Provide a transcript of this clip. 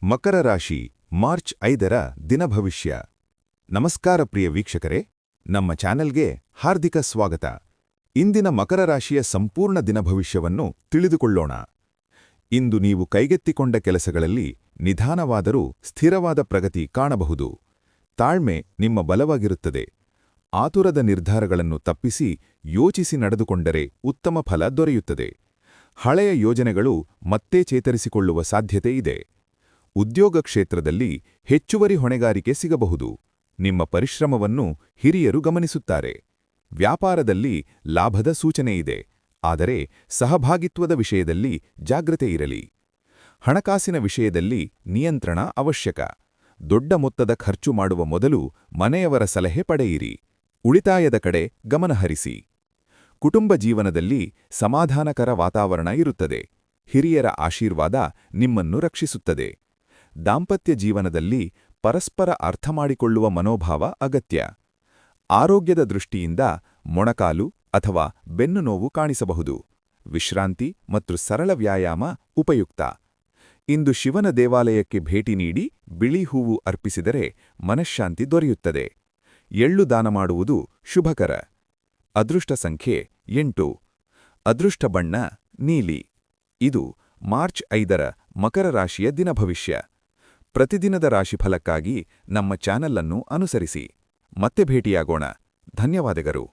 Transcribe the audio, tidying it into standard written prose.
ಮಕರ ರಾಶಿ ಮಾರ್ಚ್ 5ರ ದಿನ ಭವಿಷ್ಯ. ನಮಸ್ಕಾರ ಪ್ರಿಯ ವೀಕ್ಷಕರೇ, ನಮ್ಮ ಚಾನೆಲ್ಗೆ ಹಾರ್ದಿಕ ಸ್ವಾಗತ. ಇಂದಿನ ಮಕರ ರಾಶಿಯ ಸಂಪೂರ್ಣ ದಿನ ಭವಿಷ್ಯವನ್ನು ತಿಳಿದುಕೊಳ್ಳೋಣ. ಇಂದು ನೀವು ಕೈಗೆತ್ತಿಕೊಂಡ ಕೆಲಸಗಳಲ್ಲಿ ನಿಧಾನವಾದರೂ ಸ್ಥಿರವಾದ ಪ್ರಗತಿ ಕಾಣಬಹುದು. ತಾಳ್ಮೆ ನಿಮ್ಮ ಬಲವಾಗಿರುತ್ತದೆ. ಆತುರದ ನಿರ್ಧಾರಗಳನ್ನು ತಪ್ಪಿಸಿ ಯೋಚಿಸಿ ನಡೆದುಕೊಂಡರೆ ಉತ್ತಮ ಫಲ ದೊರೆಯುತ್ತದೆ. ಹಳೆಯ ಯೋಜನೆಗಳು ಮತ್ತೆ ಚೇತರಿಸಿಕೊಳ್ಳುವ ಸಾಧ್ಯತೆ ಇದೆ. ಉದ್ಯೋಗ ಕ್ಷೇತ್ರದಲ್ಲಿ ಹೆಚ್ಚುವರಿ ಹೊಣೆಗಾರಿಕೆ ಸಿಗಬಹುದು. ನಿಮ್ಮ ಪರಿಶ್ರಮವನ್ನು ಹಿರಿಯರು ಗಮನಿಸುತ್ತಾರೆ. ವ್ಯಾಪಾರದಲ್ಲಿ ಲಾಭದ ಸೂಚನೆಯಿದೆ, ಆದರೆ ಸಹಭಾಗಿತ್ವದ ವಿಷಯದಲ್ಲಿ ಜಾಗ್ರತೆ ಇರಲಿ. ಹಣಕಾಸಿನ ವಿಷಯದಲ್ಲಿ ನಿಯಂತ್ರಣ ಅವಶ್ಯಕ. ದೊಡ್ಡ ಮೊತ್ತದ ಖರ್ಚು ಮಾಡುವ ಮೊದಲು ಮನೆಯವರ ಸಲಹೆ ಪಡೆಯಿರಿ. ಉಳಿತಾಯದ ಕಡೆ ಗಮನಹರಿಸಿ. ಕುಟುಂಬ ಜೀವನದಲ್ಲಿ ಸಮಾಧಾನಕರ ವಾತಾವರಣ ಇರುತ್ತದೆ. ಹಿರಿಯರ ಆಶೀರ್ವಾದ ನಿಮ್ಮನ್ನು ರಕ್ಷಿಸುತ್ತದೆ. ದಾಂಪತ್ಯ ಜೀವನದಲ್ಲಿ ಪರಸ್ಪರ ಅರ್ಥಮಾಡಿಕೊಳ್ಳುವ ಮನೋಭಾವ ಅಗತ್ಯ. ಆರೋಗ್ಯದ ದೃಷ್ಟಿಯಿಂದ ಮೊಣಕಾಲು ಅಥವಾ ಬೆನ್ನು ನೋವು ಕಾಣಿಸಬಹುದು. ವಿಶ್ರಾಂತಿ ಮತ್ತು ಸರಳ ವ್ಯಾಯಾಮ ಉಪಯುಕ್ತ. ಇಂದು ಶಿವನ ದೇವಾಲಯಕ್ಕೆ ಭೇಟಿ ನೀಡಿ ಬಿಳಿ ಹೂವು ಅರ್ಪಿಸಿದರೆ ಮನಃಶಾಂತಿ ದೊರೆಯುತ್ತದೆ. ಎಳ್ಳು ದಾನ ಮಾಡುವುದು ಶುಭಕರ. ಅದೃಷ್ಟ ಸಂಖ್ಯೆ 8. ಅದೃಷ್ಟ ಬಣ್ಣ ನೀಲಿ. ಇದು ಮಾರ್ಚ್ 5ರ ಮಕರ ರಾಶಿಯ ದಿನ ಭವಿಷ್ಯ. ಪ್ರತಿದಿನದ ರಾಶಿಫಲಕ್ಕಾಗಿ ನಮ್ಮ ಚಾನೆಲ್ ಅನ್ನು ಅನುಸರಿಸಿ. ಮತ್ತೆ ಭೇಟಿಯಾಗೋಣ. ಧನ್ಯವಾದಗಳು.